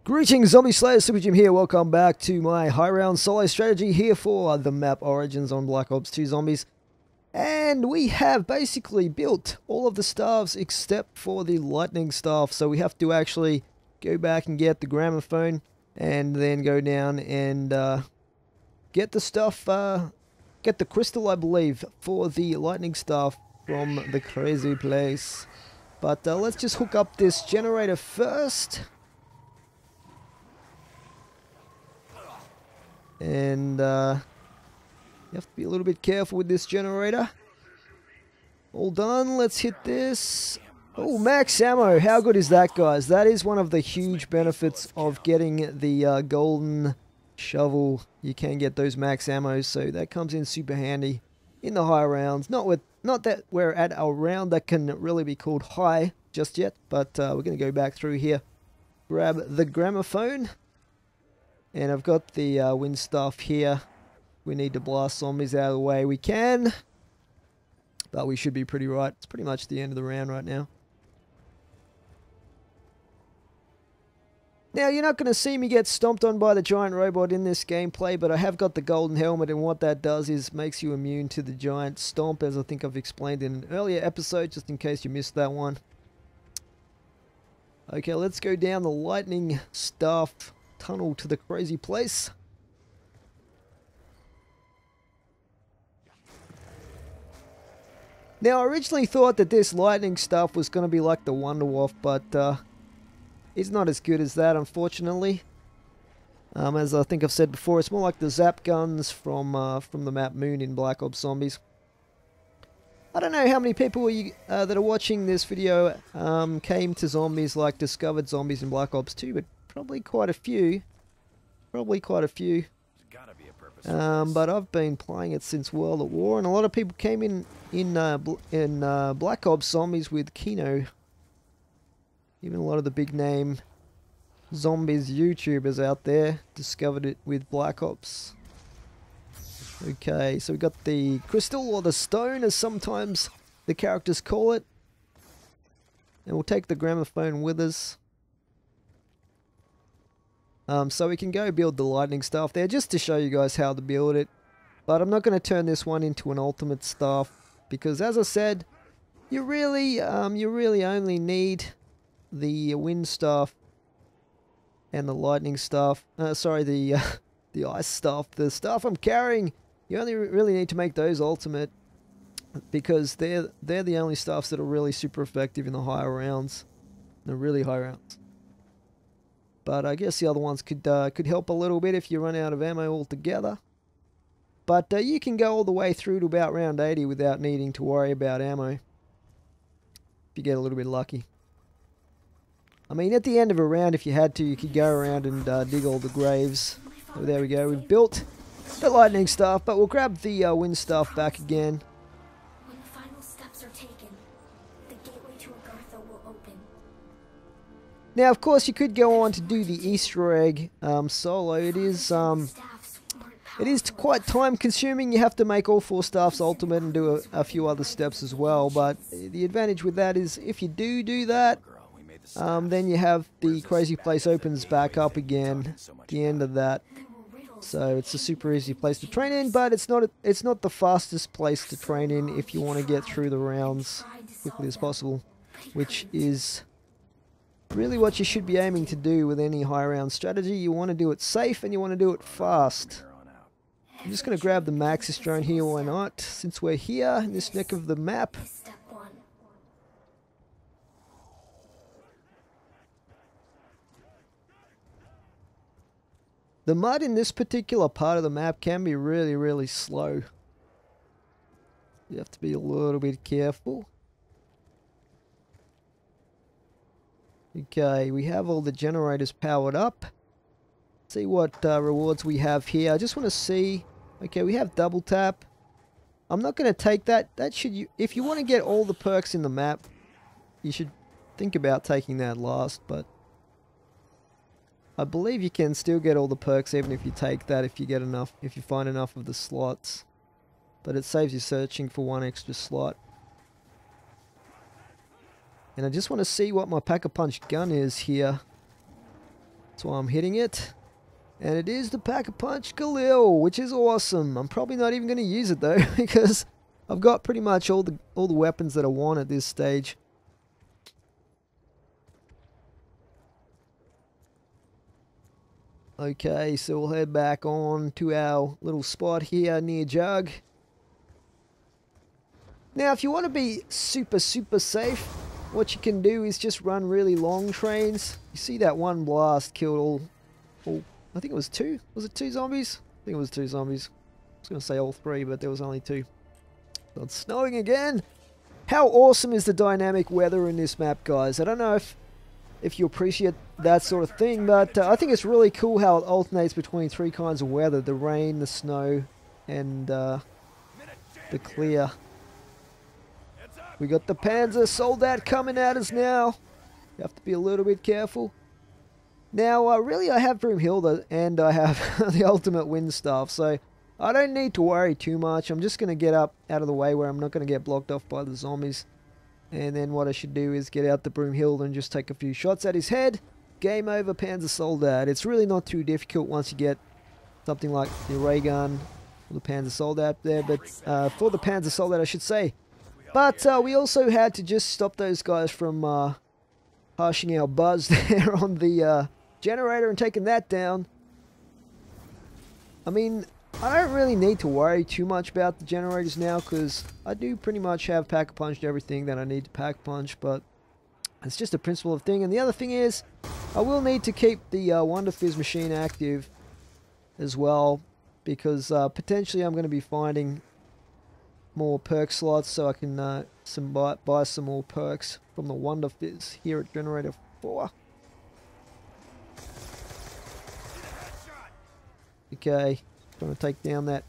Greetings, Zombie Slayer, Super Jim here. Welcome back to my high round solo strategy here for the map Origins on Black Ops 2 Zombies. And we have basically built all of the staffs except for the lightning staff. So we have to actually go back and get the gramophone and then go down and get the stuff, get the crystal, I believe, for the lightning staff from the crazy place. But let's just hook up this generator first. And you have to be a little bit careful with this generator. All done, let's hit this. Oh, max ammo, how good is that, guys? That is one of the huge benefits of getting the golden shovel. You can get those max ammos, so that comes in super handy in the high rounds. Not that we're at a round that can really be called high just yet, but we're going to go back through here. Grab the gramophone. And I've got the wind staff here. We need to blast zombies out of the way. We can. But we should be pretty right. It's pretty much the end of the round right now. Now, you're not going to see me get stomped on by the giant robot in this gameplay, but I have got the golden helmet, and what that does is makes you immune to the giant stomp, as I think I've explained in an earlier episode, just in case you missed that one. Okay, let's go down the lightning staff tunnel to the crazy place. Now, I originally thought that this lightning stuff was going to be like the Wonder Waff, but it's not as good as that, unfortunately. As I think I've said before, it's more like the zap guns from the map Moon in Black Ops Zombies. I don't know how many people that are watching this video came to zombies, like discovered zombies in Black Ops 2, but probably quite a few. But I've been playing it since World at War, and a lot of people came in Black Ops Zombies with Kino. Even a lot of the big name zombies YouTubers out there discovered it with Black Ops. Okay, so we got the crystal, or the stone as sometimes the characters call it. And we'll take the gramophone with us. So we can go build the lightning staff there, just to show you guys how to build it. But I'm not going to turn this one into an ultimate staff, because as I said, you really only need the wind staff and the lightning staff. Sorry, the ice staff. The staff I'm carrying, you only really need to make those ultimate, because they're the only staffs that are really super effective in the higher rounds, the really high rounds. But I guess the other ones could help a little bit if you run out of ammo altogether. But you can go all the way through to about round 80 without needing to worry about ammo, if you get a little bit lucky. I mean, at the end of a round, if you had to, you could go around and dig all the graves. So there we go, we've built the lightning staff, but we'll grab the wind staff back again. When the final steps are taken, the gateway to Agartha will open. Now, of course, you could go on to do the Easter egg solo. It is quite time-consuming. You have to make all 4 staffs ultimate and do a few other steps as well. But the advantage with that is, if you do that, then you have the crazy place opens back up again at the end of that. So it's a super easy place to train in, but it's not the fastest place to train in if you want to get through the rounds quickly as possible, which is really what you should be aiming to do with any high round strategy. You want to do it safe and you want to do it fast. I'm just going to grab the Maxis drone here, why not, since we're here in this neck of the map. The mud in this particular part of the map can be really, really slow. You have to be a little bit careful. Okay, we have all the generators powered up. Let's see what rewards we have here. I just want to see. Okay, we have double tap. I'm not going to take that. That should, if you want to get all the perks in the map, you should think about taking that last, but I believe you can still get all the perks even if you take that, if you get enough, if you find enough of the slots. But it saves you searching for one extra slot. And I just want to see what my Pack-a-Punch gun is here. That's why I'm hitting it. And it is the Pack-a-Punch Galil, which is awesome. I'm probably not even going to use it though, because I've got pretty much all the weapons that I want at this stage. Okay, so we'll head back on to our little spot here near Jug. Now, if you want to be super safe, what you can do is just run really long trains. You see that one blast killed all I think it was two. Was it 2 zombies? I think it was 2 zombies. I was going to say all 3, but there was only 2. So it's snowing again. How awesome is the dynamic weather in this map, guys? I don't know if you appreciate that sort of thing, but I think it's really cool how it alternates between 3 kinds of weather. The rain, the snow, and the clear. We got the Panzer Soldat coming at us now. You have to be a little bit careful. Now, really, I have Broomhilda and I have the ultimate wind staff, so I don't need to worry too much. I'm just going to get up out of the way where I'm not going to get blocked off by the zombies. And then what I should do is get out the Broomhilda and just take a few shots at his head. Game over, Panzer Soldat. It's really not too difficult once you get something like the ray gun or the Panzer Soldat there, but for the Panzer Soldat, I should say. But we also had to just stop those guys from harshing our buzz there on the generator and taking that down. I mean, I don't really need to worry too much about the generators now because I do pretty much have pack-punched everything that I need to pack-punch, but it's just a principle of thing. And the other thing is, I will need to keep the Wonder Fizz machine active as well because potentially I'm going to be finding more perk slots so I can buy some more perks from the Wonder Fizz here at Generator 4. Okay, trying to take down that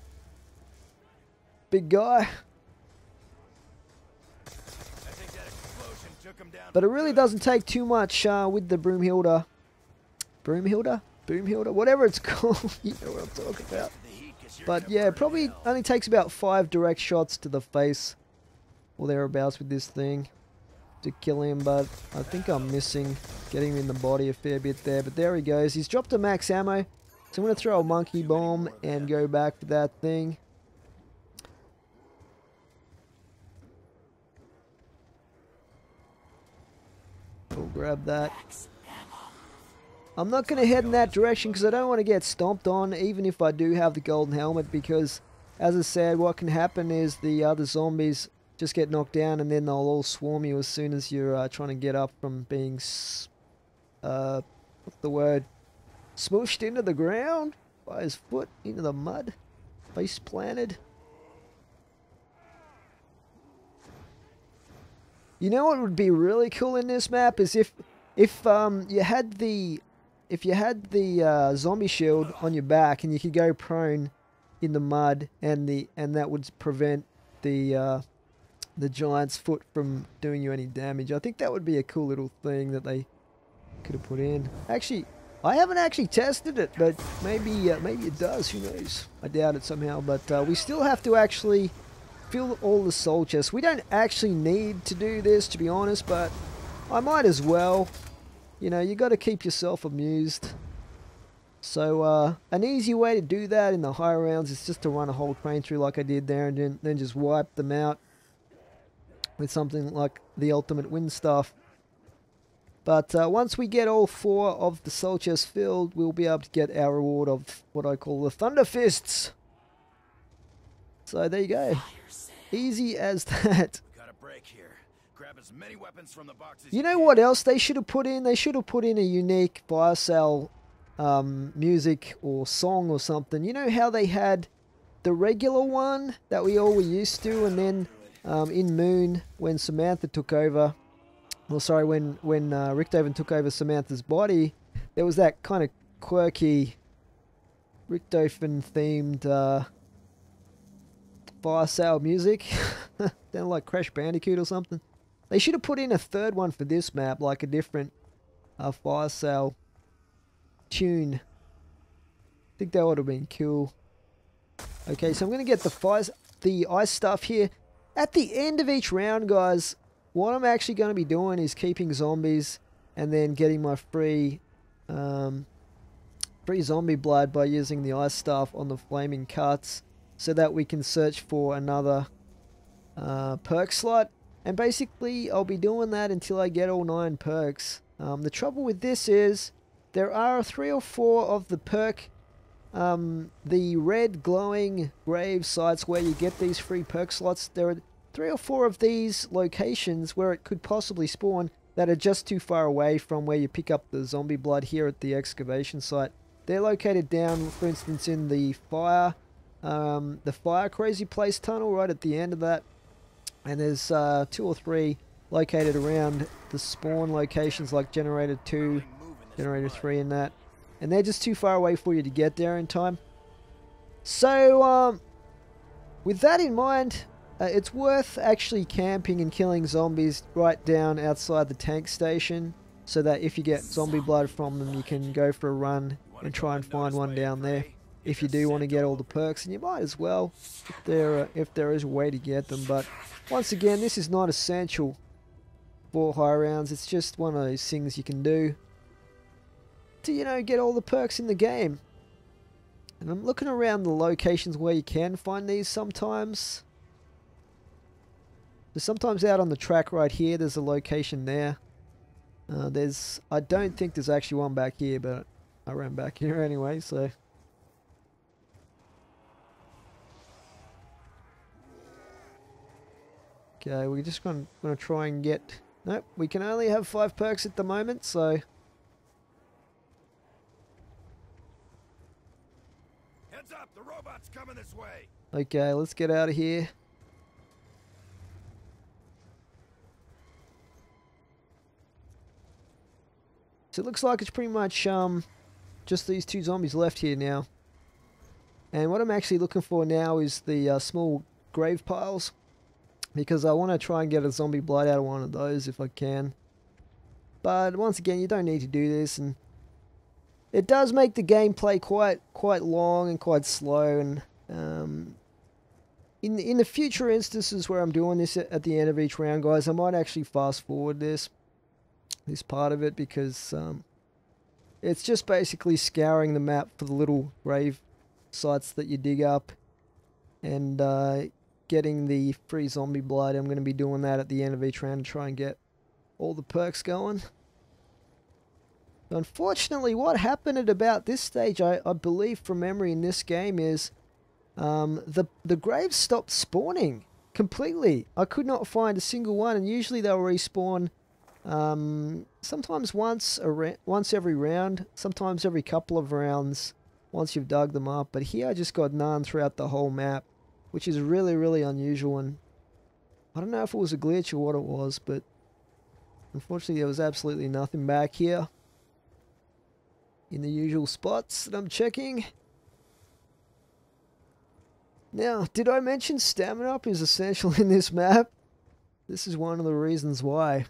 big guy. But it really doesn't take too much with the Broomhilda. Broomhilda? Whatever it's called. You know what I'm talking about. But yeah, probably only takes about 5 direct shots to the face or thereabouts with this thing to kill him, but I think I'm missing getting him in the body a fair bit there. But there he goes. He's dropped a max ammo. So I'm going to throw a monkey bomb and go back for that thing. We'll grab that. I'm not going to head in that direction because I don't want to get stomped on even if I do have the golden helmet, because as I said, what can happen is the other zombies just get knocked down and then they'll all swarm you as soon as you're trying to get up from being what's the word? Smooshed into the ground by his foot into the mud, face planted. You know what would be really cool in this map is if you had the zombie shield on your back and you could go prone in the mud and that would prevent the giant's foot from doing you any damage. I think that would be a cool little thing that they could have put in. Actually, I haven't actually tested it, but maybe it does. Who knows? I doubt it somehow. But we still have to actually fill all the soul chests. We don't actually need to do this, to be honest, but I might as well. You know, you got to keep yourself amused. So an easy way to do that in the higher rounds is just to run a whole train through like I did there, and then just wipe them out with something like the ultimate wind staff. But once we get all 4 of the soul chests filled, we'll be able to get our reward of what I call the Thunder Fists. So there you go. Easy as that. You know what else they should have put in? They should have put in a unique fire sale music or song or something. You know how they had the regular one that we all were used to, and then in Moon, when Samantha took over, well, sorry, when Richthofen took over Samantha's body, there was that kind of quirky Richthofen themed fire sale music. Sounded like Crash Bandicoot or something. They should have put in a third one for this map, like a different fire sale tune. I think that would have been cool. Okay, so I'm going to get the ice stuff here. At the end of each round, guys, what I'm actually going to be doing is keeping zombies and then getting my free zombie blood by using the ice staff on the flaming cuts so that we can search for another perk slot. And basically I'll be doing that until I get all 9 perks. The trouble with this is there are 3 or 4 of the perk, the red glowing grave sites where you get these free perk slots. There are 3 or 4 of these locations where it could possibly spawn that are just too far away from where you pick up the zombie blood here at the excavation site. They're located down, for instance, in the fire crazy place tunnel right at the end of that. And there's 2 or 3 located around the spawn locations like Generator 2, Generator 3 and that. And they're just too far away for you to get there in time. So, with that in mind, it's worth actually camping and killing zombies right down outside the tank station, so that if you get zombie blood from them, you can go for a run and try and find one down there. If you do want to get all the perks, and you might as well, if there is a way to get them. But once again, this is not essential for high rounds. It's just one of those things you can do to, you know, get all the perks in the game. And I'm looking around the locations where you can find these sometimes. There's sometimes out on the track right here, there's a location there. I don't think there's actually one back here, but I ran back here anyway, so. Okay, we're just going to try and get... Nope, we can only have 5 perks at the moment, so... Heads up, the robot's coming this way. Okay, let's get out of here. So it looks like it's pretty much just these 2 zombies left here now. And what I'm actually looking for now is the small grave piles, because I want to try and get a zombie blood out of one of those if I can. But once again, you don't need to do this, and it does make the gameplay quite long and quite slow. And in the future instances where I'm doing this at the end of each round, guys, I might actually fast forward this part of it, because it's just basically scouring the map for the little grave sites that you dig up and getting the free zombie blood. I'm going to be doing that at the end of each round to try and get all the perks going. Unfortunately, what happened at about this stage, I believe from memory in this game, is the graves stopped spawning completely. I could not find a single one, and usually they'll respawn sometimes once every round, sometimes every couple of rounds once you've dug them up. But here I just got none throughout the whole map, which is really, really unusual. And I don't know if it was a glitch or what it was, but unfortunately there was absolutely nothing back here in the usual spots that I'm checking. Now, did I mention stamina up is essential in this map? This is one of the reasons why.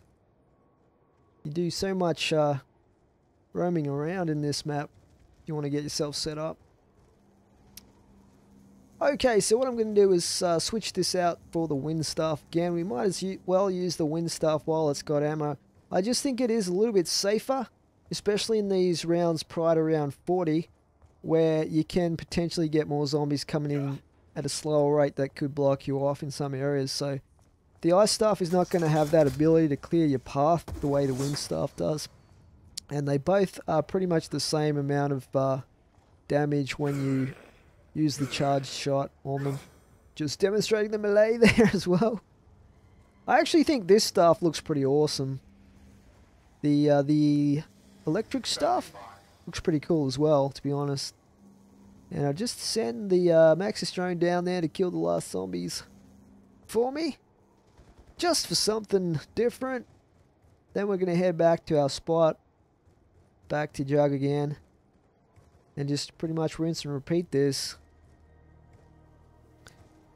You do so much roaming around in this map if you want to get yourself set up. Okay, so what I'm going to do is switch this out for the wind staff again. We might as well use the wind staff while it's got ammo. I just think it is a little bit safer, especially in these rounds prior to round 40, where you can potentially get more zombies coming in at a slower rate that could block you off in some areas. So the ice staff is not going to have that ability to clear your path the way the wind staff does. And they both are pretty much the same amount of damage when you use the charged shot on them. Just demonstrating the melee there as well. I actually think this staff looks pretty awesome. The electric staff looks pretty cool as well, to be honest. And I'll just send the Maxis drone down there to kill the last zombies for me, just for something different. Then we're going to head back to our spot, back to Jug again, and just pretty much rinse and repeat this.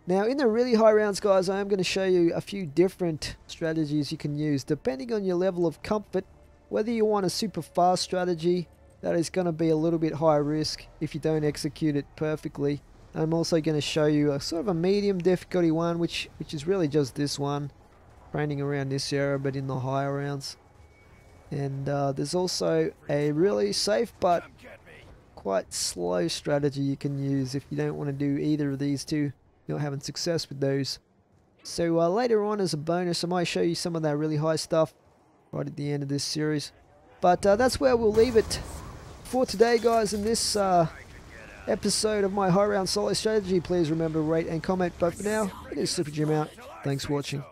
Now, in the really high rounds, guys, I am going to show you a few different strategies you can use depending on your level of comfort. Whether you want a super fast strategy, that is going to be a little bit high risk if you don't execute it perfectly. I'm also going to show you a sort of a medium difficulty one, which is really just this one, training around this area, but in the higher rounds. And there's also a really safe but Come get me. quite slow strategy you can use if you don't want to do either of these two. You're not having success with those. So later on as a bonus, I might show you some of that really high stuff right at the end of this series. But that's where we'll leave it for today, guys, in this episode of my high round solo strategy. Please remember to rate and comment. But for now, it is Super Jim out. Thanks for watching.